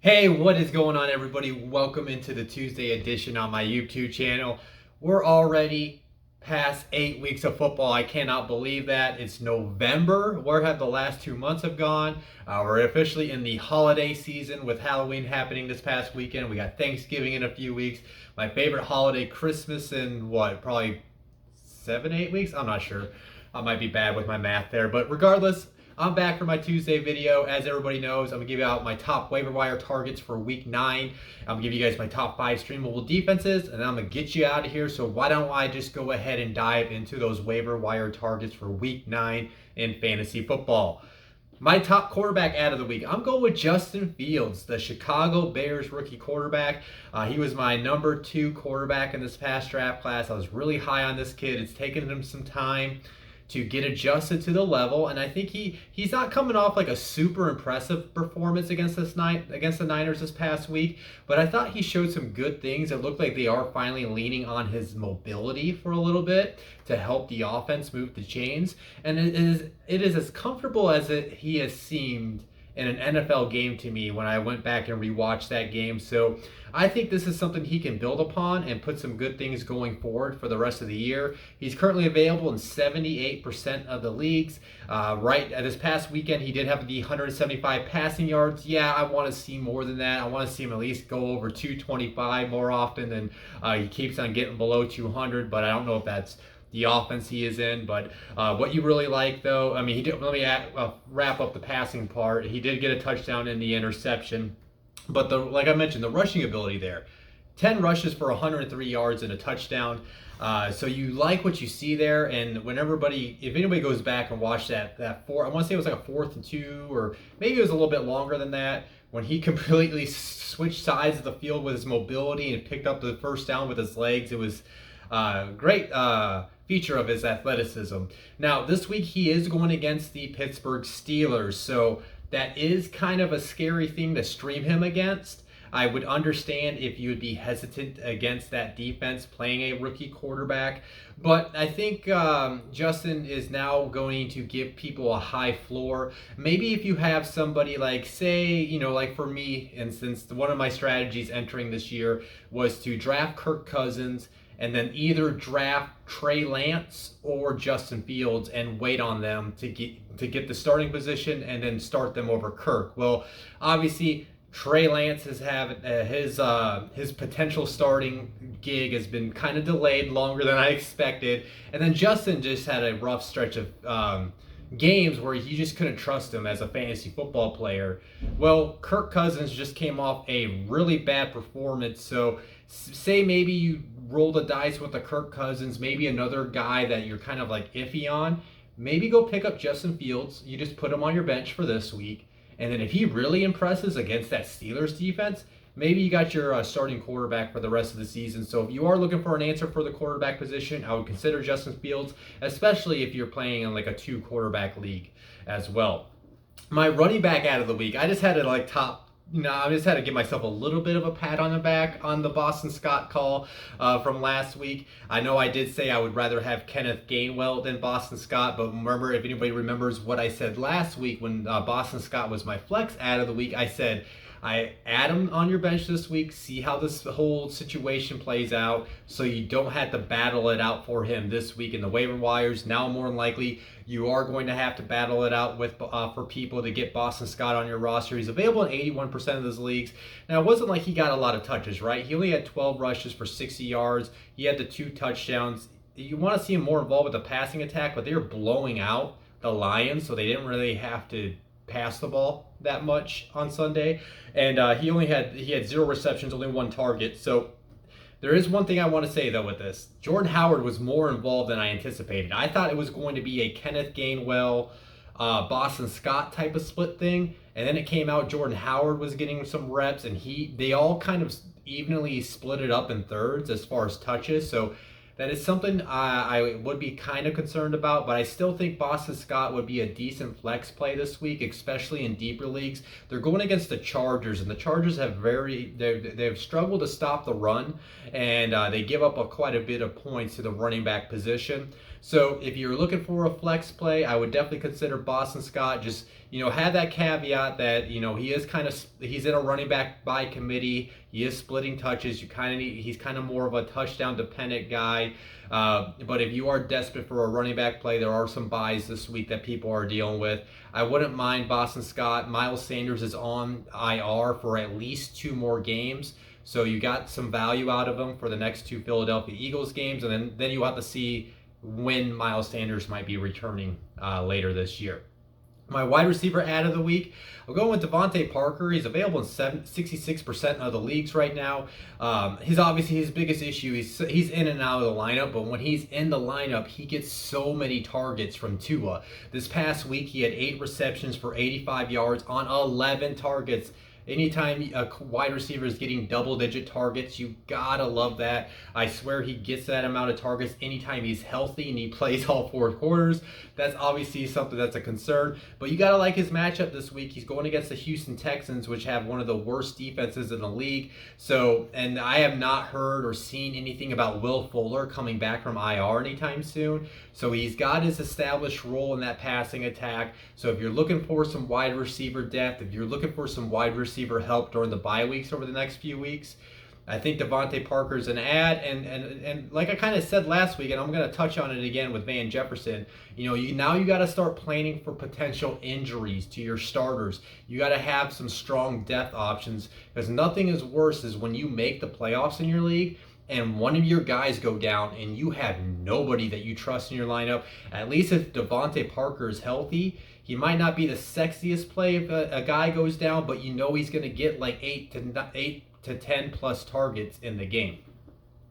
Hey, what is going on, everybody? Welcome into the Tuesday edition on my YouTube channel. We're already past 8 weeks of football. I cannot believe that. It's November. Where have the last 2 months have gone? We're officially in the holiday season with Halloween happening this past weekend. We got Thanksgiving in a few weeks. My favorite holiday, Christmas, in what, probably 7, 8 weeks? I'm not sure. I might be bad with my math there, but regardless, I'm back for my Tuesday video. As everybody knows, I'm gonna give you out my top waiver wire targets for week 9. I'm gonna give you guys my top 5 streamable defenses, and then I'm gonna get you out of here. So why don't I just go ahead and dive into those waiver wire targets for week 9 in fantasy football. My top quarterback out of the week, I'm going with Justin Fields, the Chicago Bears rookie quarterback. He was my number 2 quarterback in this past draft class. I was really high on this kid. It's taken him some time to get adjusted to the level, and I think he's not coming off like a super impressive performance against the Niners this past week, but I thought he showed some good things. It looked like they are finally leaning on his mobility for a little bit to help the offense move the chains, and it is as comfortable as he has seemed in an NFL game to me when I went back and rewatched that game. So I think this is something he can build upon and put some good things going forward for the rest of the year. He's currently available in 78% of the leagues. Right at this past weekend, he did have the 175 passing yards. Yeah, I want to see more than that. I want to see him at least go over 225 more often than he keeps on getting below 200, but I don't know if that's the offense he is in. But what you really like, though, I mean, he did. Let me wrap up the passing part. He did get a touchdown in the interception, but like I mentioned, the rushing ability there, 10 rushes for 103 yards and a touchdown. So you like what you see there, and if anybody goes back and watch that four, I want to say it was like a 4th and 2, or maybe it was a little bit longer than that, when he completely switched sides of the field with his mobility and picked up the first down with his legs. It was great feature of his athleticism. Now, this week he is going against the Pittsburgh Steelers, so that is kind of a scary thing to stream him against. I would understand if you would be hesitant against that defense playing a rookie quarterback, but I think Justin is now going to give people a high floor. Maybe if you have somebody like, say, like for me, and since one of my strategies entering this year was to draft Kirk Cousins and then either draft Trey Lance or Justin Fields and wait on them to get the starting position and then start them over Kirk. Well, obviously Trey Lance has had his potential starting gig has been kind of delayed longer than I expected, and then Justin just had a rough stretch of games where you just couldn't trust him as a fantasy football player. Well, Kirk Cousins just came off a really bad performance, so say maybe you roll the dice with the Kirk Cousins, maybe another guy that you're kind of like iffy on, maybe go pick up Justin Fields. You just put him on your bench for this week, and then if he really impresses against that Steelers defense, maybe you got your starting quarterback for the rest of the season. So if you are looking for an answer for the quarterback position, I would consider Justin Fields, especially if you're playing in like a 2 quarterback league as well. My running back out of the week, I just had to I just had to give myself a little bit of a pat on the back on the Boston Scott call from last week. I know I did say I would rather have Kenneth Gainwell than Boston Scott, but remember, if anybody remembers what I said last week when Boston Scott was my flex out of the week, I said, I add him on your bench this week, see how this whole situation plays out, so you don't have to battle it out for him this week in the waiver wires. Now, more than likely, you are going to have to battle it out with for people to get Boston Scott on your roster. He's available in 81% of those leagues. Now, it wasn't like he got a lot of touches, right? He only had 12 rushes for 60 yards. He had the 2 touchdowns. You want to see him more involved with the passing attack, but they were blowing out the Lions, so they didn't really have to pass the ball that much on Sunday, and he had 0 receptions, only 1 target. So there is one thing I want to say though with this: Jordan Howard was more involved than I anticipated. I thought it was going to be a Kenneth Gainwell, Boston Scott type of split thing, and then it came out Jordan Howard was getting some reps, and they all kind of evenly split it up in thirds as far as touches. So that is something I would be kind of concerned about, but I still think Boston Scott would be a decent flex play this week, especially in deeper leagues. They're going against the Chargers, and the Chargers they've struggled to stop the run, and they give up quite a bit of points to the running back position. So if you're looking for a flex play, I would definitely consider Boston Scott. Just, have that caveat that, he is he's in a running back by committee. He is splitting touches. He's kind of more of a touchdown dependent guy. But if you are desperate for a running back play, there are some buys this week that people are dealing with. I wouldn't mind Boston Scott. Miles Sanders is on IR for at least 2 more games. So you got some value out of him for the next 2 Philadelphia Eagles games. And then you have to see when Miles Sanders might be returning later this year. My wide receiver ad of the week, I'll go with Devante Parker. He's available in 66% of the leagues right now. His biggest issue, he's in and out of the lineup, but when he's in the lineup, he gets so many targets from Tua. This past week, he had 8 receptions for 85 yards on 11 targets. Anytime a wide receiver is getting double-digit targets, you gotta love that. I swear he gets that amount of targets anytime he's healthy and he plays all 4 quarters. That's obviously something that's a concern. But you gotta like his matchup this week. He's going against the Houston Texans, which have one of the worst defenses in the league. So, and I have not heard or seen anything about Will Fuller coming back from IR anytime soon. So he's got his established role in that passing attack. So if you're looking for some wide receiver depth, if you're looking for some wide receiver help during the bye weeks over the next few weeks, I think Devante Parker's an ad. And like I kind of said last week, and I'm going to touch on it again with Van Jefferson, you got to start planning for potential injuries to your starters. You got to have some strong depth options, because nothing is worse is when you make the playoffs in your league and one of your guys go down and you have nobody that you trust in your lineup. At least if Devante Parker is healthy, he might not be the sexiest play if a guy goes down, but he's going to get like 8 to 10 plus targets in the game.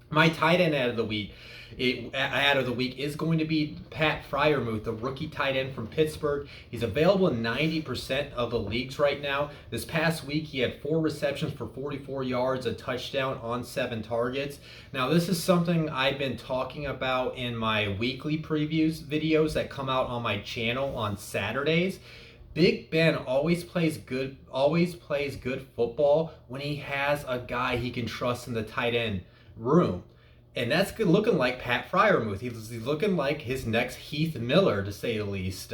My tight end ad of the week is going to be Pat Friarmuth, the rookie tight end from Pittsburgh. He's available in 90% of the leagues right now. This past week, he had 4 receptions for 44 yards, a touchdown on 7 targets. Now, this is something I've been talking about in my weekly previews videos that come out on my channel on Saturdays. Big Ben always plays good football when he has a guy he can trust in the tight end room. And that's looking like Pat Friarmuth. He's looking like his next Heath Miller, to say the least.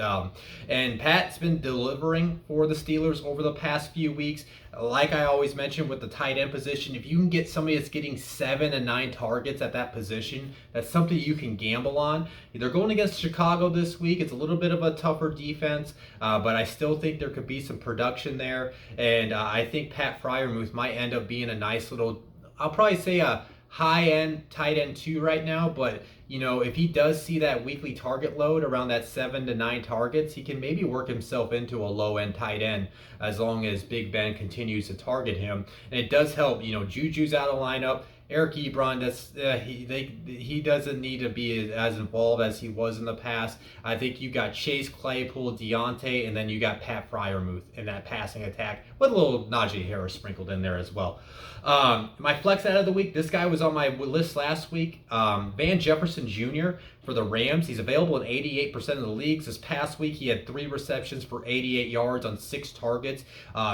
And Pat's been delivering for the Steelers over the past few weeks. Like I always mention with the tight end position, if you can get somebody that's getting 7 to 9 targets at that position, that's something you can gamble on. They're going against Chicago this week. It's a little bit of a tougher defense, but I still think there could be some production there. And I think Pat Friarmuth might end up being a nice little, I'll probably say a high-end tight end 2 right now, but if he does see that weekly target load around that 7 to 9 targets, he can maybe work himself into a low-end tight end as long as Big Ben continues to target him. And it does help, Juju's out of lineup. Eric Ebron, he doesn't need to be as involved as he was in the past. I think you got Chase Claypool, Deontay, and then you got Pat Friarmuth in that passing attack with a little Najee Harris sprinkled in there as well. My flex out of the week, this guy was on my list last week. Van Jefferson Jr. for the Rams. He's available in 88% of the leagues. This past week, he had 3 receptions for 88 yards on 6 targets.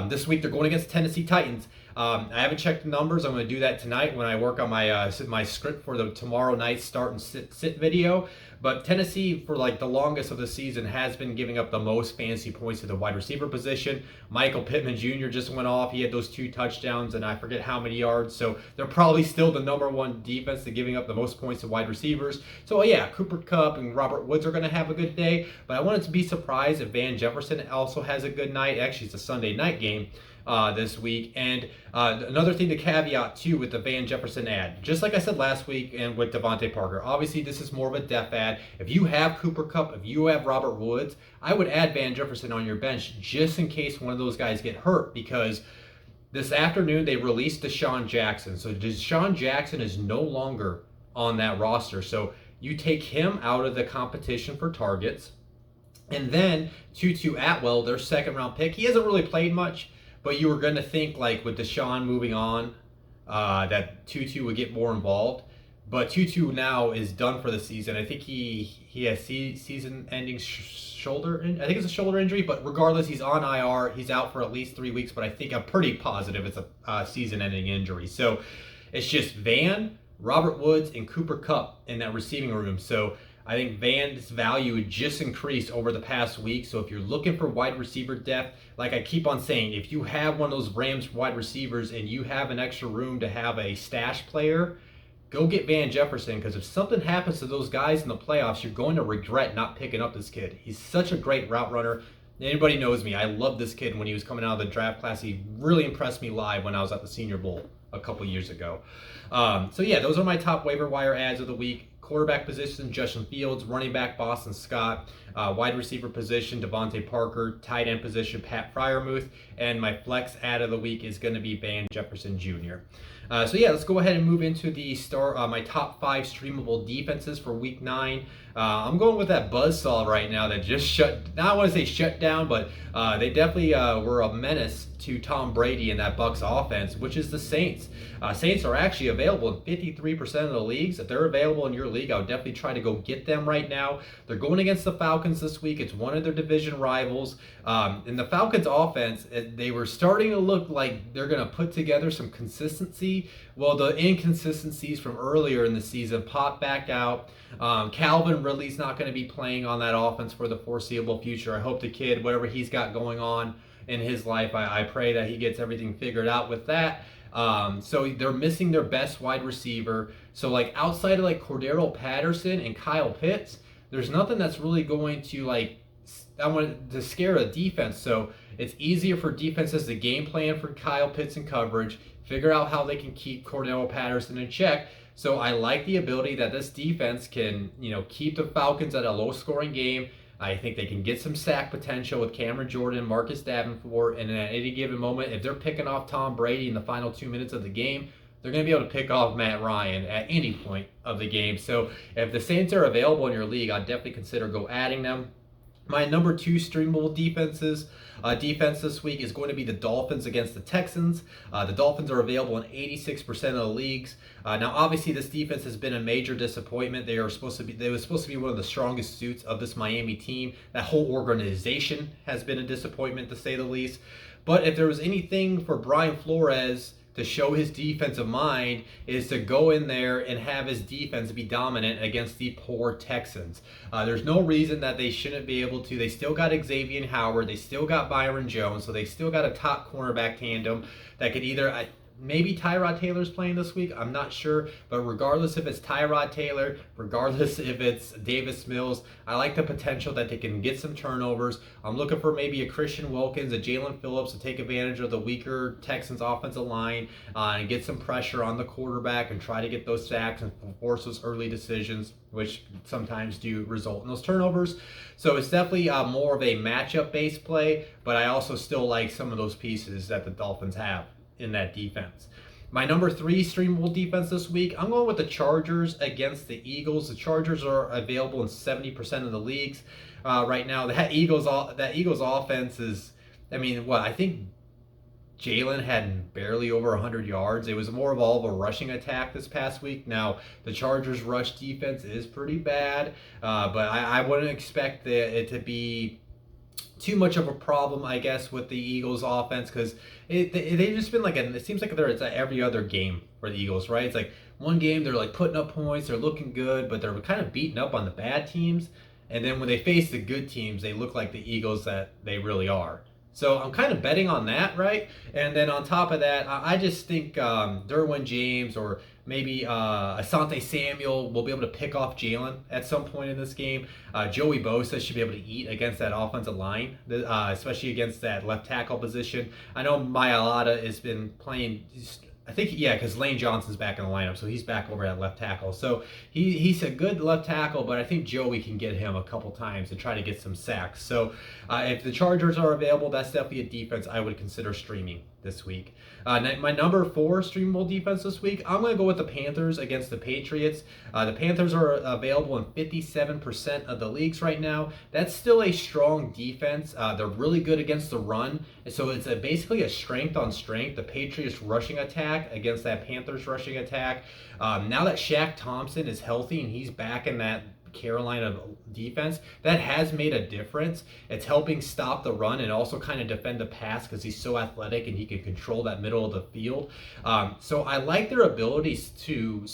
This week, they're going against Tennessee Titans. I haven't checked the numbers. I'm going to do that tonight when I work on my my script for the tomorrow night start and sit video. But Tennessee, for like the longest of the season, has been giving up the most fantasy points to the wide receiver position. Michael Pittman Jr. just went off. He had those 2 touchdowns and I forget how many yards. So they're probably still the #1 defense to giving up the most points to wide receivers. So yeah, Cooper Kupp and Robert Woods are going to have a good day. But I wanted to be surprised if Van Jefferson also has a good night. Actually, it's a Sunday night game this week. And another thing to caveat too with the Van Jefferson ad, just like I said last week and with Devante Parker, obviously this is more of a depth ad. If you have Cooper Kupp, if you have Robert Woods, I would add Van Jefferson on your bench just in case one of those guys get hurt, because this afternoon they released Deshaun Jackson. So Deshaun Jackson is no longer on that roster. So you take him out of the competition for targets. And then Tutu Atwell, their 2nd round pick, he hasn't really played much. But you were going to think, like, with Deshaun moving on, that Tutu would get more involved. But Tutu now is done for the season. I think he has season-ending shoulder. I think it's a shoulder injury. But regardless, he's on IR. He's out for at least 3 weeks. But I think I'm pretty positive it's a season-ending injury. So it's just Van, Robert Woods, and Cooper Kupp in that receiving room. So I think Van's value would just increase over the past week. So if you're looking for wide receiver depth, like I keep on saying, if you have one of those Rams wide receivers and you have an extra room to have a stash player, go get Van Jefferson, because if something happens to those guys in the playoffs, you're going to regret not picking up this kid. He's such a great route runner. Anybody knows me. I love this kid when he was coming out of the draft class. He really impressed me live when I was at the Senior Bowl a couple years ago. So yeah, those are my top waiver wire ads of the week. Quarterback position, Justin Fields. Running back, Boston Scott. Wide receiver position, Devante Parker. Tight end position, Pat Friarmuth. And my flex ad of the week is going to be Jefferson Jr. So yeah, let's go ahead and move into the my top 5 streamable defenses for week 9. I'm going with that buzzsaw right now that just I want to say shut down, but they definitely were a menace to Tom Brady in that Bucs offense, which is the Saints. Saints are actually available in 53% of the leagues. If they're available in your league, I would definitely try to go get them right now. They're going against the Falcons this week. It's one of their division rivals. In the Falcons offense, they were starting to look like they're going to put together some consistency. Well, the inconsistencies from earlier in the season popped back out. Calvin Ridley's not going to be playing on that offense for the foreseeable future. I hope the kid, whatever he's got going on in his life, I pray that he gets everything figured out with that. So they're missing their best wide receiver. So like outside of like Cordero Patterson and Kyle Pitts, there's nothing that's really going to to scare a defense. So it's easier for defenses to game plan for Kyle Pitts in coverage, figure out how they can keep Cordero Patterson in check. So I like the ability that this defense can, keep the Falcons at a low-scoring game. I think they can get some sack potential with Cameron Jordan, Marcus Davenport, and at any given moment, if they're picking off Tom Brady in the final 2 minutes of the game, they're going to be able to pick off Matt Ryan at any point of the game. So if the Saints are available in your league, I'd definitely consider adding them. My number 2 streamable defense this week is going to be the Dolphins against the Texans. The Dolphins are available in 86% of the leagues. Now, obviously, this defense has been a major disappointment. They were supposed to be one of the strongest suits of this Miami team. That whole organization has been a disappointment, to say the least. But if there was anything for Brian Flores to show his defensive mind, is to go in there and have his defense be dominant against the poor Texans. There's no reason that they shouldn't be able to. They still got Xavier Howard. They still got Byron Jones. So they still got a top cornerback tandem that could either... Maybe Tyrod Taylor's playing this week. I'm not sure. But regardless if it's Tyrod Taylor, regardless if it's Davis Mills, I like the potential that they can get some turnovers. I'm looking for maybe a Christian Wilkins, a Jalen Phillips to take advantage of the weaker Texans offensive line and get some pressure on the quarterback and try to get those sacks and force those early decisions, which sometimes do result in those turnovers. So it's definitely more of a matchup-based play, but I also still like some of those pieces that the Dolphins have in that defense. My number 3 streamable defense this week, I'm going with the Chargers against the Eagles. The Chargers are available in 70% of the leagues right now. That Eagles offense is, I think Jalen had barely over 100 yards. It was more of all of a rushing attack this past week. Now, the Chargers' rush defense is pretty bad, but I wouldn't expect it to be too much of a problem, I guess, with the Eagles offense, because they've just been it seems like it's every other game for the Eagles, right? It's like one game they're putting up points, they're looking good, but they're kind of beating up on the bad teams. And then when they face the good teams, they look like the Eagles that they really are. So I'm kind of betting on that, right? And then on top of that, I just think Derwin James or maybe Asante Samuel will be able to pick off Jalen at some point in this game. Joey Bosa should be able to eat against that offensive line, especially against that left tackle position. I know Mailata has been playing... I think, because Lane Johnson's back in the lineup, so he's back over at left tackle. So he's a good left tackle, but I think Joey can get him a couple times and try to get some sacks. So if the Chargers are available, that's definitely a defense I would consider streaming this week. My number 4 streamable defense this week, I'm going to go with the Panthers against the Patriots. The Panthers are available in 57% of the leagues right now. That's still a strong defense. They're really good against the run. So it's basically a strength on strength. The Patriots rushing attack against that Panthers rushing attack. Now that Shaq Thompson is healthy and he's back in that Carolina defense, that has made a difference. It's helping stop the run and also kind of defend the pass because he's so athletic and he can control that middle of the field. So I like their abilities to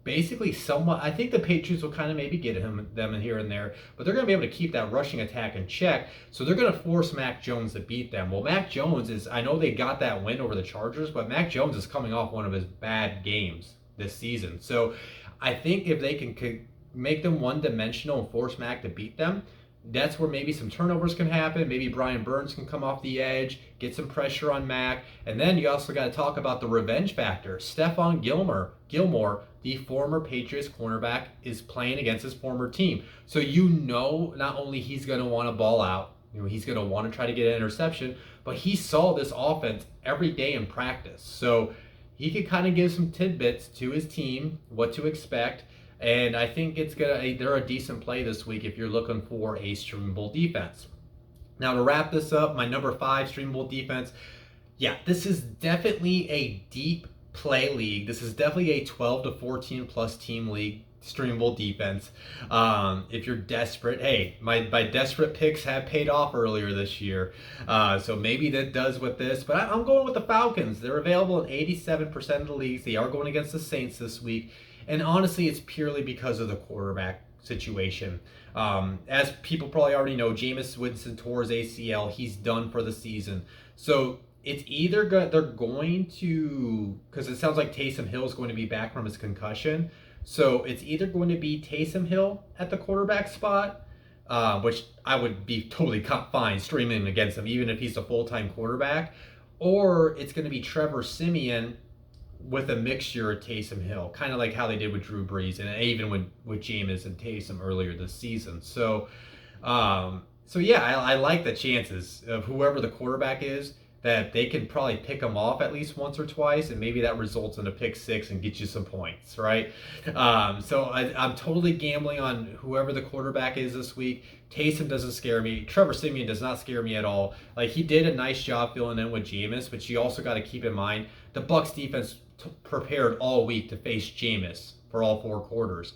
basically somewhat. I think the Patriots will kind of maybe get them in here and there, but they're going to be able to keep that rushing attack in check. So they're going to force Mac Jones to beat them. Well, Mac Jones is, I know they got that win over the Chargers, but Mac Jones is coming off one of his bad games this season. So I think if they can make them one-dimensional and force Mac to beat them, that's where maybe some turnovers can happen. Maybe Brian Burns can come off the edge, get some pressure on Mac. And then you also got to talk about the revenge factor. Stephon Gilmore, the former Patriots cornerback, is playing against his former team. So not only he's going to want to ball out, he's going to want to try to get an interception, but he saw this offense every day in practice. So he could kind of give some tidbits to his team, what to expect. And I think they're a decent play this week if you're looking for a streamable defense. Now to wrap this up, my number 5 streamable defense. Yeah, this is definitely a deep play league. This is definitely a 12 to 14 plus team league streamable defense. If you're desperate, hey, my desperate picks have paid off earlier this year. So maybe that does with this, but I'm going with the Falcons. They're available in 87% of the leagues. They are going against the Saints this week. And honestly, it's purely because of the quarterback situation. As people probably already know, Jameis Winston tore his ACL. He's done for the season. So it's either they're going to, because it sounds like Taysom Hill is going to be back from his concussion. So it's either going to be Taysom Hill at the quarterback spot, which I would be totally fine streaming against him, even if he's a full-time quarterback, or it's going to be Trevor Siemian with a mixture of Taysom Hill, kind of like how they did with Drew Brees and even with Jameis and Taysom earlier this season. So yeah, I like the chances of whoever the quarterback is, that they can probably pick them off at least once or twice, and maybe that results in a pick 6 and get you some points, right? So I'm totally gambling on whoever the quarterback is this week. Taysom doesn't scare me. Trevor Siemian does not scare me at all. Like, he did a nice job filling in with Jameis, but you also got to keep in mind the Bucs defense prepared all week to face Jameis for all 4 quarters.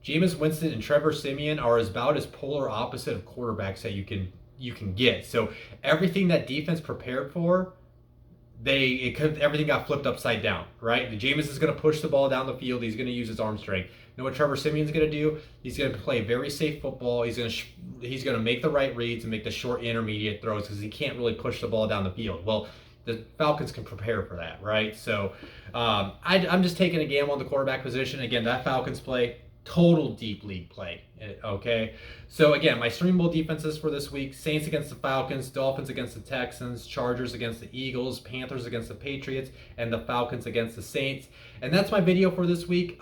Jameis Winston and Trevor Siemian are about as polar opposite of quarterbacks that you can get. So everything that defense prepared for, everything got flipped upside down, right? Jameis is going to push the ball down the field. He's going to use his arm strength. You know what Trevor Siemian's going to do? He's going to play very safe football. He's going to make the right reads and make the short intermediate throws because he can't really push the ball down the field. Well, the Falcons can prepare for that, right? So I'm just taking a gamble on the quarterback position. Again, that Falcons play, total deep league play, okay? So again, my streamable defenses for this week: Saints against the Falcons, Dolphins against the Texans, Chargers against the Eagles, Panthers against the Patriots, and the Falcons against the Saints. And that's my video for this week.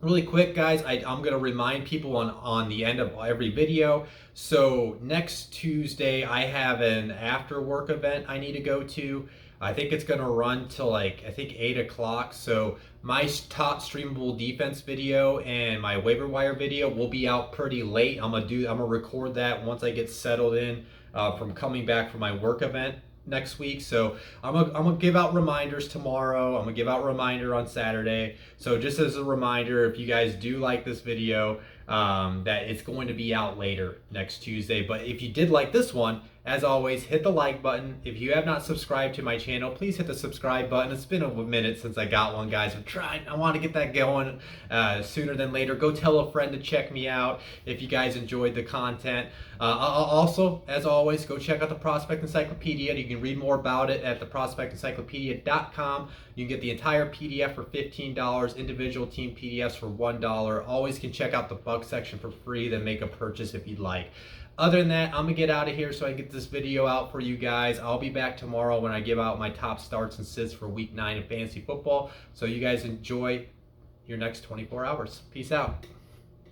Really quick, guys, I'm going to remind people on the end of every video. So next Tuesday, I have an after work event I need to go to. I think it's going to run till 8 o'clock. So my top streamable defense video and my waiver wire video will be out pretty late. I'm gonna record that once I get settled in from coming back from my work event next week. So I'm gonna give out reminders tomorrow. I'm gonna give out a reminder on Saturday. So just as a reminder, if you guys do like this video, that it's going to be out later next Tuesday. But if you did like this one, as always, hit the like button. If you have not subscribed to my channel, please hit the subscribe button. It's been a minute since I got one, guys. I'm trying. I want to get that going sooner than later. Go tell a friend to check me out if you guys enjoyed the content. Also, as always, go check out the Prospect Encyclopedia. You can read more about it at theprospectencyclopedia.com. You can get the entire PDF for $15, individual team PDFs for $1. Always can check out the bug section for free, then make a purchase if you'd like. Other than that, I'm going to get out of here so I can get this video out for you guys. I'll be back tomorrow when I give out my top starts and sits for week 9 in fantasy football. So you guys enjoy your next 24 hours. Peace out.